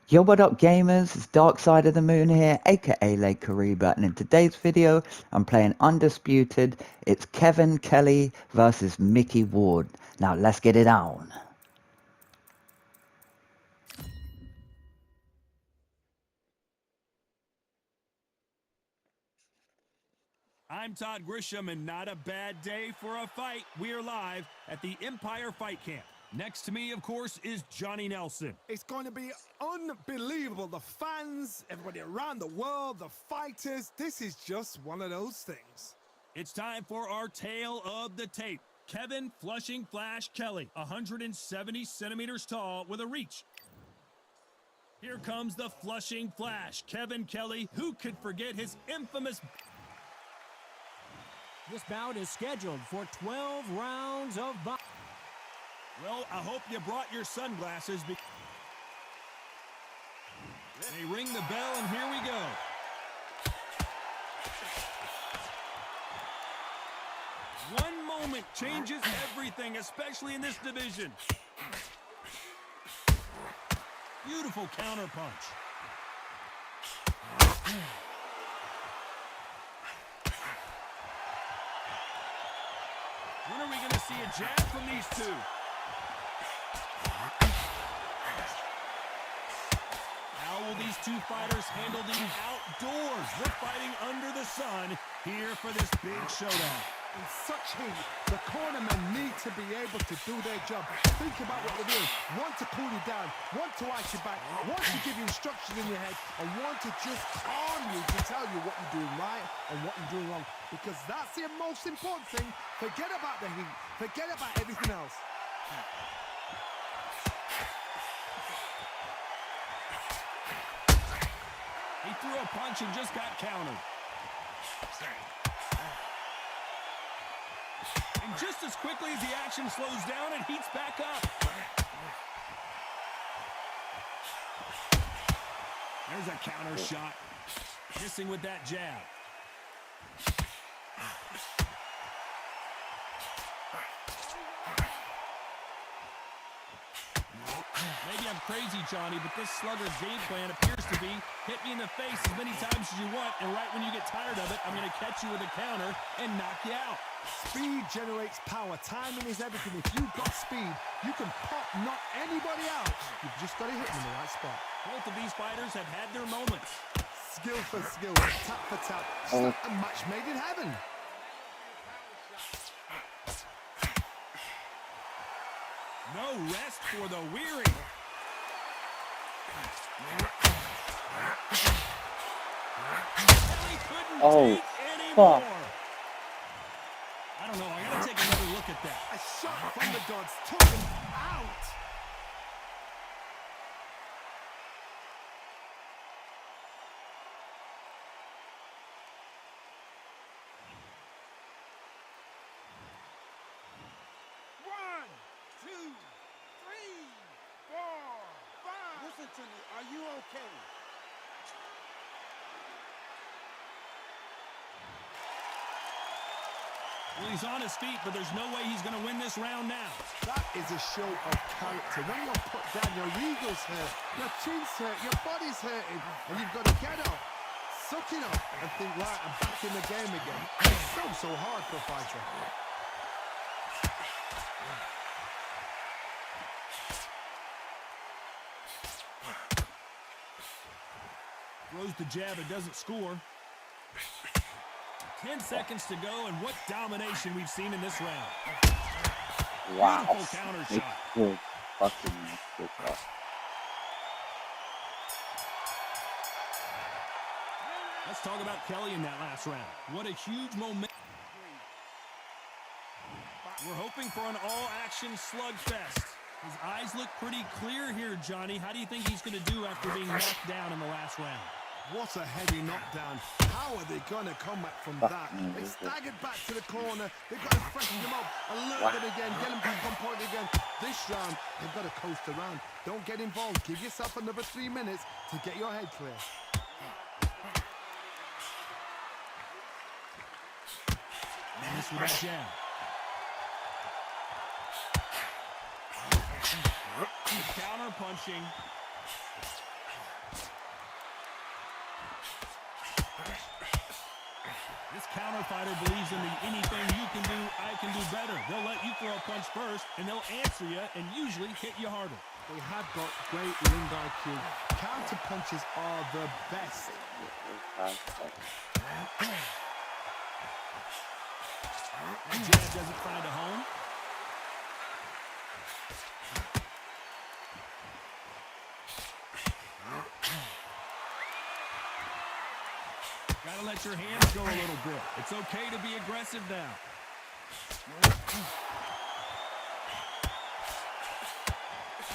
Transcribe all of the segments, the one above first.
Yo, what up gamers, it's Dark Side of the Moon here, aka Lake Kariba, and in today's video I'm playing Undisputed. It's Kevin Kelly versus Micky Ward. Now let's get it on. I'm Todd Grisham, and not a bad day for a fight. We're live at the Empire Fight Camp. Next to me, of course, is Johnny Nelson. It's going to be unbelievable. The fans, everybody around the world, the fighters. This is just one of those things. It's time for our tale of the tape. Kevin Flushing Flash Kelly, 170 centimeters tall with a reach. Here comes the Flushing Flash, Kevin Kelly. Who could forget his infamous... This bout is scheduled for 12 rounds of boxing. Well, I hope you brought your sunglasses. They ring the bell, and here we go. One moment changes everything, especially in this division. Beautiful counter punch. When are we going to see a jab from these two? How will these two fighters handle the outdoors? We're fighting under the sun here for this big showdown. In such heat, the cornermen need to be able to do their job. Think about what they're doing. One to cool you down, one to ice you back, one to give you instructions in your head, and one to just calm you to tell you what you're doing right and what you're doing wrong. Because that's the most important thing. Forget about the heat. Forget about everything else. He threw a punch and just got countered. And just as quickly as the action slows down, it heats back up. There's a counter shot. Missing with that jab. Maybe I'm crazy, Johnny, but this slugger's game plan appears to be hit me in the face as many times as you want, and right when you get tired of it, I'm going to catch you with a counter and knock you out. Speed generates power. Timing is everything. If you've got speed, you can knock anybody out. You've just got to hit them in the right spot. Both of these fighters have had their moments. Skill for skill, tap for tap. A match made in heaven. No rest for the weary. Oh, fuck. I don't know. I gotta take another look at that. A shot from the gods took him out. One, two, three, four, five. Listen to me. Are you okay? Well, he's on his feet, but there's no way he's going to win this round now. That is a show of character. When you're put down, your ego's hurt, your chin's hurt, your body's hurting, and you've got to get up, suck it up, and think, right, I'm back in the game again. It's so hard for a fighter. Throws the jab, it doesn't score. 10 seconds to go, and what domination we've seen in this round. Wow. Beautiful counter shot. Good fucking good shot. Let's talk about Kelly in that last round. What a huge moment. We're hoping for an all-action slugfest. His eyes look pretty clear here, Johnny. How do you think he's going to do after being knocked down in the last round? What a heavy knockdown. How are they going to come back from that? They staggered back to the corner. They've got to freshen them up a little bit again, get them back on point again. This round, they've got to coast around. Don't get involved. Give yourself another 3 minutes to get your head clear. Miss with that jab. Counter punching. This counter fighter believes in the anything you can do, I can do better. They'll let you throw a punch first, and they'll answer you and usually hit you harder. They have got great ring IQ. Counter punches are the best. The jab doesn't find a home. Gotta let your hands go a little bit. It's okay to be aggressive now.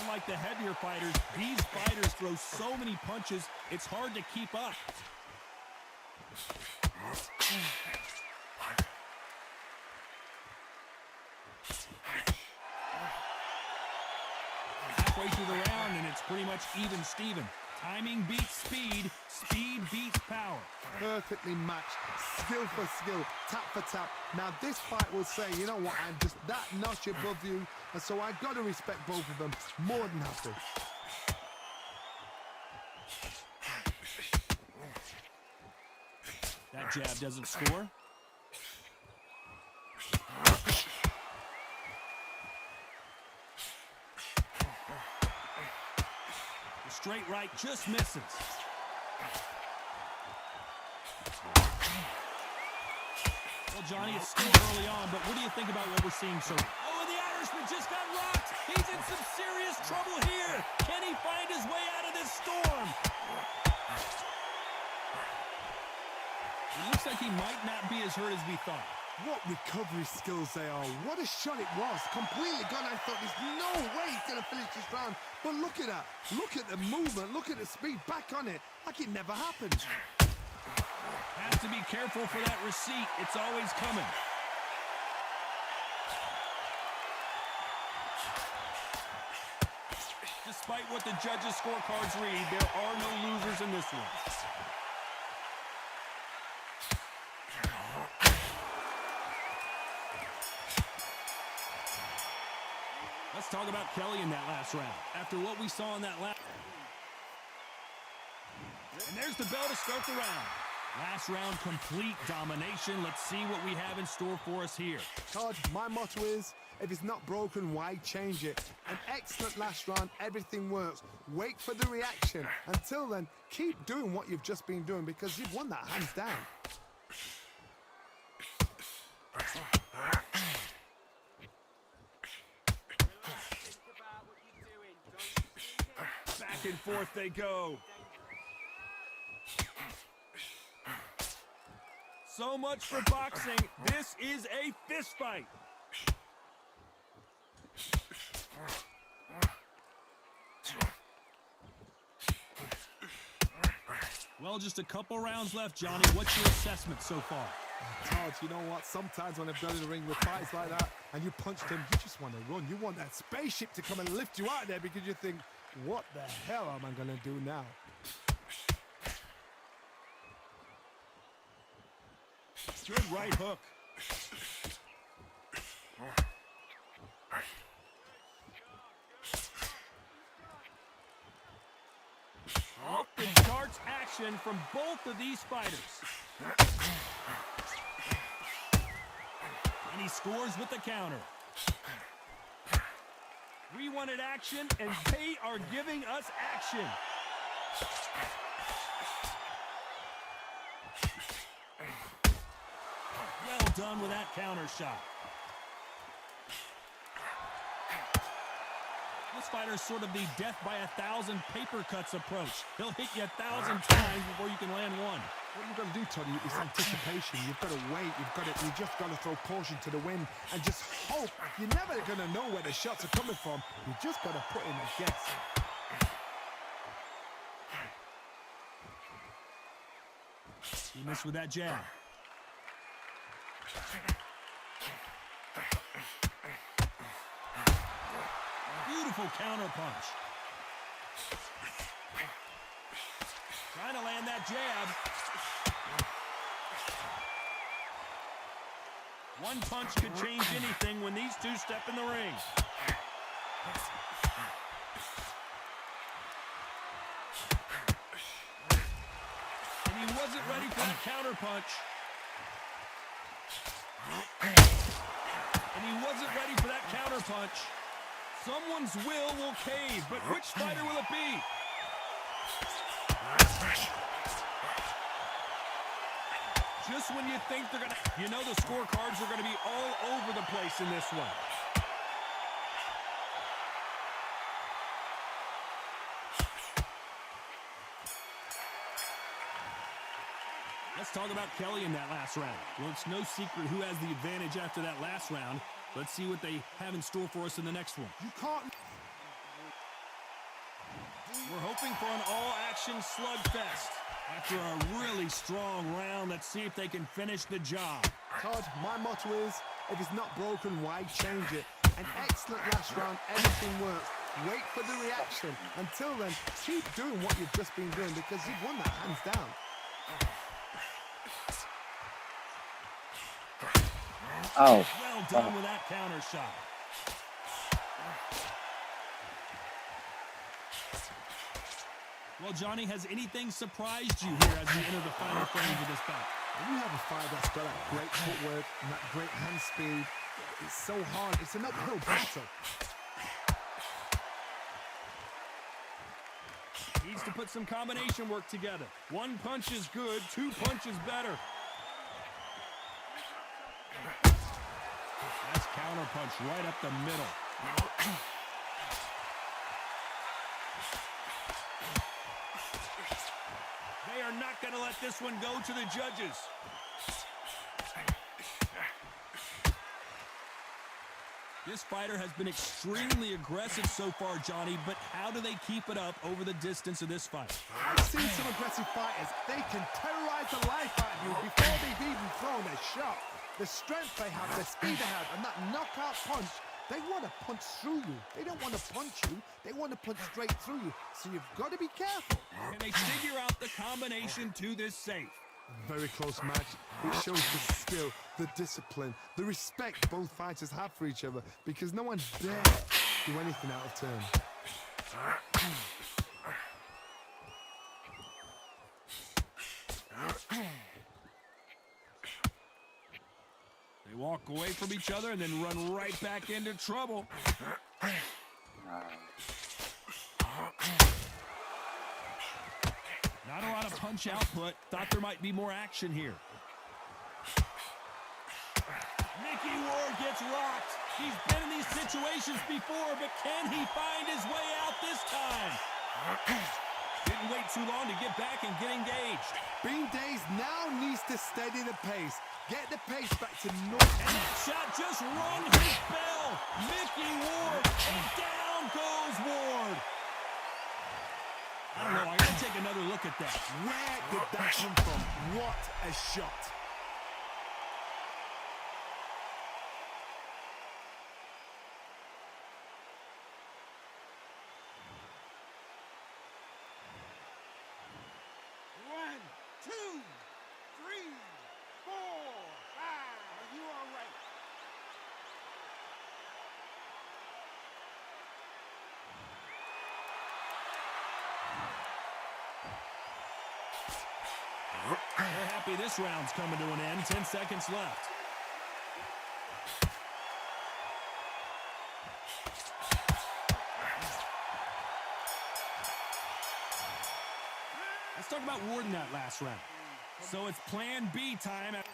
Unlike the heavier fighters, these fighters throw so many punches, it's hard to keep up. Halfway through the round, and it's pretty much even Steven. Timing beats speed, speed beats power. Perfectly matched, skill for skill, tap for tap. Now this fight will say, you know what, I'm just that notch above you, and so I got to respect both of them more than happy. That jab doesn't score. The straight right just misses. Well, Johnny, it's still early on, but what do you think about what we're seeing so far? Oh, and the Irishman just got rocked. He's in some serious trouble here. Can he find his way out of this storm? It looks like he might not be as hurt as we thought. What recovery skills they are. What a shot it was. Completely gone. I thought there's no way he's going to finish this round. But look at that. Look at the movement. Look at the speed. Back on it. Like it never happened. Has to be careful for that receipt. It's always coming. Despite what the judges' scorecards read, there are no losers in this one. Let's talk about Kelly in that last round. After what we saw in that last... And there's the bell to start the round. Last round, complete domination. Let's see what we have in store for us here. Todd, my motto is, if it's not broken, why change it? An excellent last round, everything works. Wait for the reaction. Until then, keep doing what you've just been doing because you've won that hands down. Back and forth they go. So much for boxing. This is a fist fight. Well, just a couple rounds left, Johnny. What's your assessment so far? Todd, you know what? Sometimes when I've done in the ring with fights like that and you punch them, you just want to run. You want that spaceship to come and lift you out there because you think, what the hell am I going to do now? Good right hook. Off the darts action from both of these fighters. And he scores with the counter. We wanted action, and they are giving us action. Well done with that counter shot. This fighter is sort of the death by 1,000 paper cuts approach. He'll hit you 1,000 times before you can land one. What you've got to do, Toddy, is anticipation. You've got to wait. You just got to throw caution to the wind and just hope. You're never going to know where the shots are coming from. You just got to put in a guess. He missed with that jab. Beautiful counter punch. Trying to land that jab. One punch could change anything when these two step in the ring. And ready for that counter punch. And he wasn't ready for that counter punch. Someone's will cave, but which fighter will it be? Just when you think they're going to... You know the scorecards are going to be all over the place in this one. Let's talk about Kelly in that last round. Well, it's no secret who has the advantage after that last round. Let's see what they have in store for us in the next one. You can't... We're hoping for an all-action slugfest. After a really strong round, let's see if they can finish the job. Todd, my motto is, if it's not broken, why change it? An excellent last round, everything works. Wait for the reaction. Until then, keep doing what you've just been doing because you've won that hands down. Oh. Well done with that counter shot. Well, Johnny, has anything surprised you here as we enter the final frames of this bout? When you have a fight that's got that great footwork and that great hand speed, it's so hard. It's an uphill battle. Needs to put some combination work together. One punch is good, two punches better. That's counter punch right up the middle. They are not going to let this one go to the judges. This fighter has been extremely aggressive so far, Johnny, but how do they keep it up over the distance of this fight? I've seen some aggressive fighters. They can terrorize the life out of you before they've even thrown a shot. The strength they have, the speed they have, and that knockout punch, they want to punch through you. They don't want to punch you. They want to punch straight through you. So you've got to be careful. Can they figure out the combination to this safe? Very close match. It shows the skill, the discipline, the respect both fighters have for each other because no one dare do anything out of turn. They walk away from each other and then run right back into trouble. Not a lot of punch output. Thought there might be more action here. Micky Ward gets rocked. He's been in these situations before, but can he find his way out this time? Didn't wait too long to get back and get engaged. Bean Days now needs to steady the pace. Get the pace back to north. And that shot just rung his bell. Micky Ward, and down goes Ward. I don't know, I gotta take another look at that. Where did that come from? What a shot. One, two, three, four, five. Are you all right? They're happy this round's coming to an end. 10 seconds left. Let's talk about Ward in that last round. So it's plan B time. And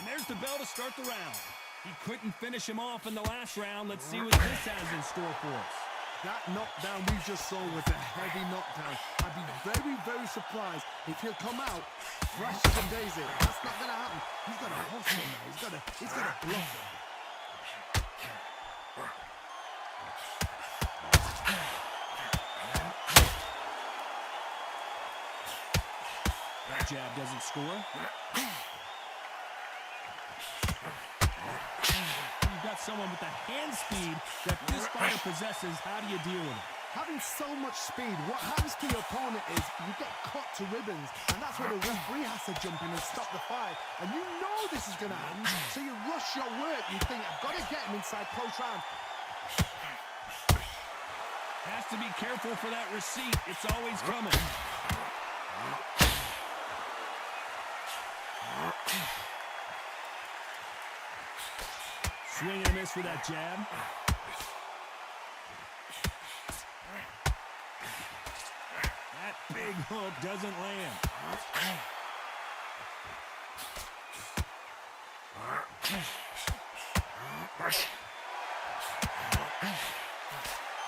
there's the bell to start the round. He couldn't finish him off in the last round. Let's see what this has in store for us. That knockdown we just saw was a heavy knockdown. I'd be very, very surprised if he'll come out fresh as a daisy. That's not going to happen. He's got to hustle now. He's got to bluff him. That jab doesn't score. You've got someone with the hand speed that this fighter possesses. How do you deal with it? Having so much speed, what happens to your opponent is you get cut to ribbons, and that's where the referee has to jump in and stop the fight. And you know this is going to happen, so you rush your work. You think, I've got to get him inside close round. Has to be careful for that receipt. It's always coming. Swing and a miss for that jab. That big hook doesn't land.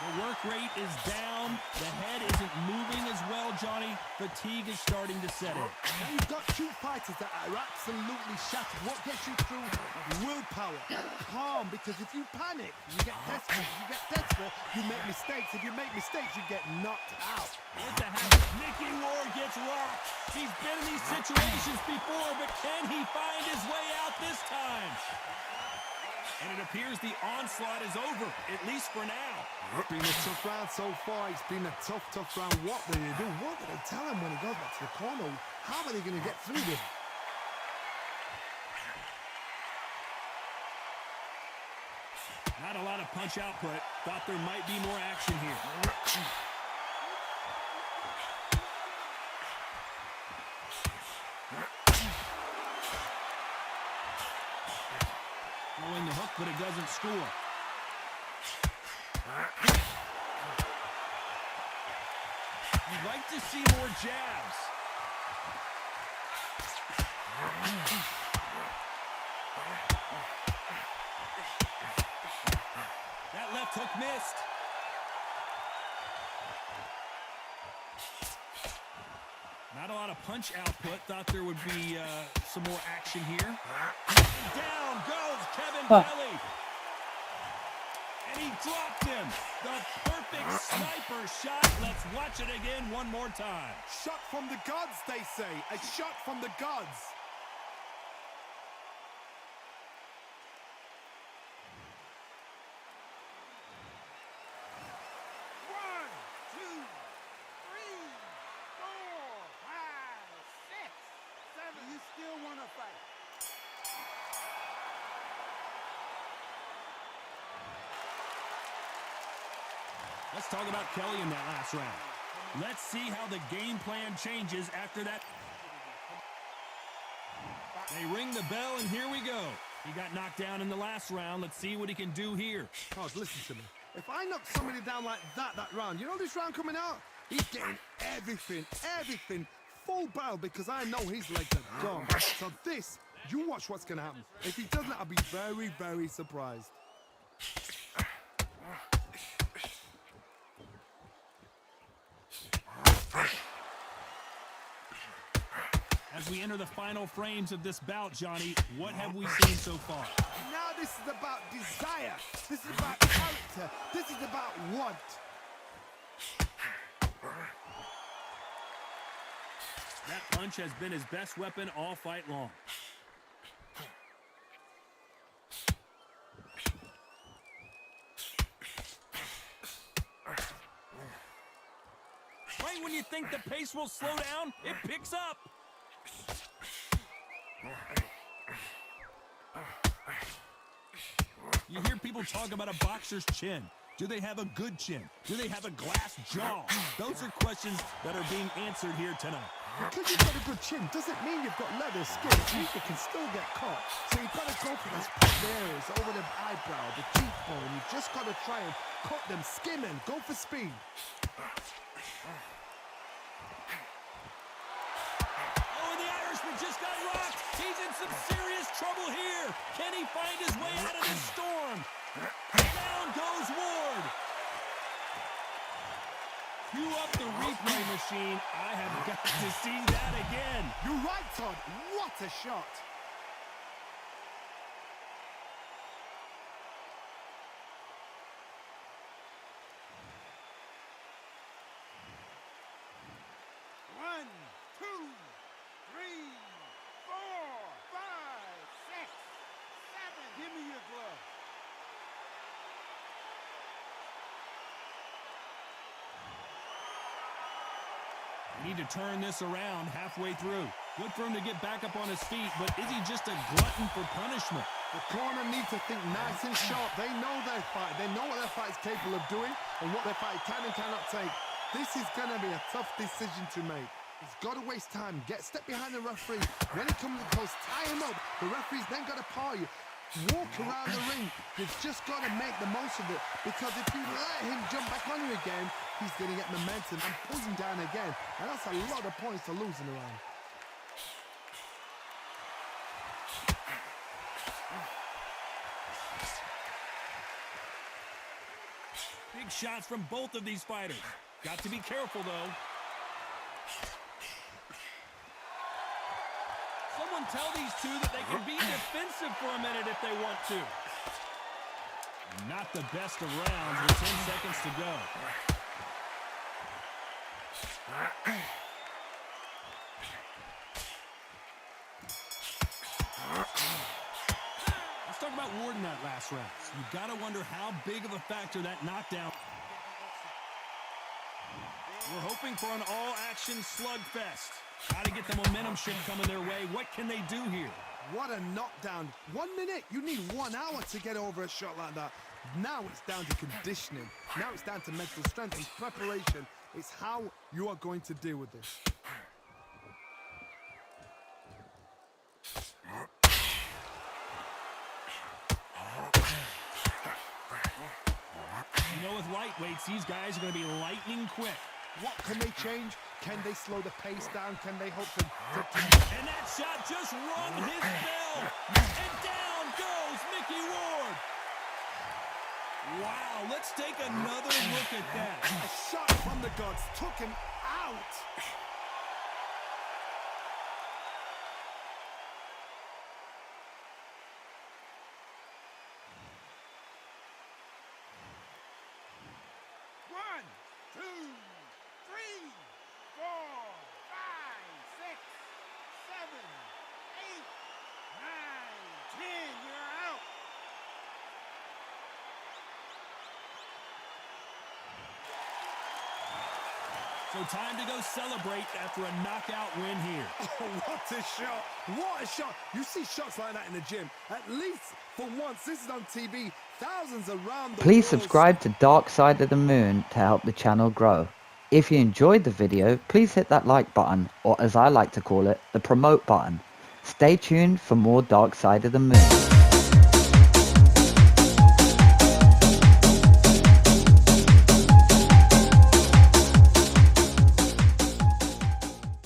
The work rate is down. The head isn't moving as well, Johnny. Fatigue is starting to set in. Now you've got two fighters that are absolutely shattered. What gets you through? Willpower. Calm, because if you panic, you get desperate. If you get desperate, you make mistakes. If you make mistakes, you get knocked out. With the habit, Micky Ward gets rocked. He's been in these situations before, but can he find his way out this time? And it appears the onslaught is over, at least for now. It's been a tough round so far. It's been a tough round. What will they do? What will they tell him when he goes back to the corner? How are they going to get through this? Not a lot of punch output. Thought there might be more action here. Throwing the hook, but it doesn't score. You'd like to see more jabs. That left hook missed. Not a lot of punch output. Thought there would be some more action here. Down goes Kevin Kelly. And he dropped him. The perfect sniper shot. Let's watch it again one more time. Shot from the gods, they say. A shot from the gods. One, two, three, four, five, six, seven. You still want to fight? Let's talk about Kelly in that last round. Let's see how the game plan changes after that. They ring the bell, and here we go. He got knocked down in the last round. Let's see what he can do here. Cos, listen to me. If I knock somebody down like that round, you know this round coming out? He's getting everything, full barrel, because I know his legs are gone. So this, you watch what's going to happen. If he doesn't, I'll be very, very surprised. As we enter the final frames of this bout, Johnny, what have we seen so far? Now this is about desire. This is about character. This is about want. That punch has been his best weapon all fight long. Right when you think the pace will slow down, it picks up. You hear people talk about a boxer's chin. Do they have a good chin? Do they have a glass jaw? Those are questions that are being answered here tonight. Because you've got a good chin doesn't mean you've got leather skin. People can still get caught. So you've got to go for those pop areas over the eyebrow, the cheekbone. You've just got to try and cut them, skim them, go for speed. Oh, and the Irishman just got rocked. He's in some serious trouble here. Can he find his way out of this storm? Down goes Ward. Cue up the replay machine. I have got to see that again. You're right, Todd. What a shot. One, two, three, four, five, six, seven. Give me your glove. We need to turn this around halfway through. Good for him to get back up on his feet, but is he just a glutton for punishment? The corner needs to think nice and sharp. They know their fight. They know what their fight is capable of doing and what their fight can and cannot take. This is going to be a tough decision to make. He's got to waste time. Step behind the referee. When he comes close, tie him up. The referee's then got to paw you. Walk around the ring. You've just got to make the most of it, because if you let him jump back on you again, he's going to get momentum and pull him down again. And that's a lot of points to lose in the round. Big shots from both of these fighters. Got to be careful, though. Someone tell these two that they can be defensive for a minute if they want to. Not the best of rounds with 10 seconds to go. Let's talk about Ward in that last round. You gotta wonder how big of a factor that knockdown. We're hoping for an all-action slugfest. Gotta get the momentum shift coming their way. What can they do here? What a knockdown. 1 minute. You need 1 hour to get over a shot like that. Now it's down to conditioning. Now it's down to mental strength and preparation. It's how you are going to deal with this. You know, with lightweights, these guys are going to be lightning quick. What can they change? Can they slow the pace down? Can they hope to... And that shot just rung his bell. And down goes Micky Ward. Wow, let's take another look at that. A shot from the gods took him out. One, two, three, 4, 5, 6, 7, 8, 9, 10. You're out. So time to go celebrate after a knockout win here. Oh, what a shot. What a shot. You see shots like that in the gym. At least for once, this is on TV. Thousands around the Please world. subscribe to Dark Side of the Moon to help the channel grow. If you enjoyed the video, please hit that like button, or as I like to call it, the promote button. Stay tuned for more Dark Side of the Moon.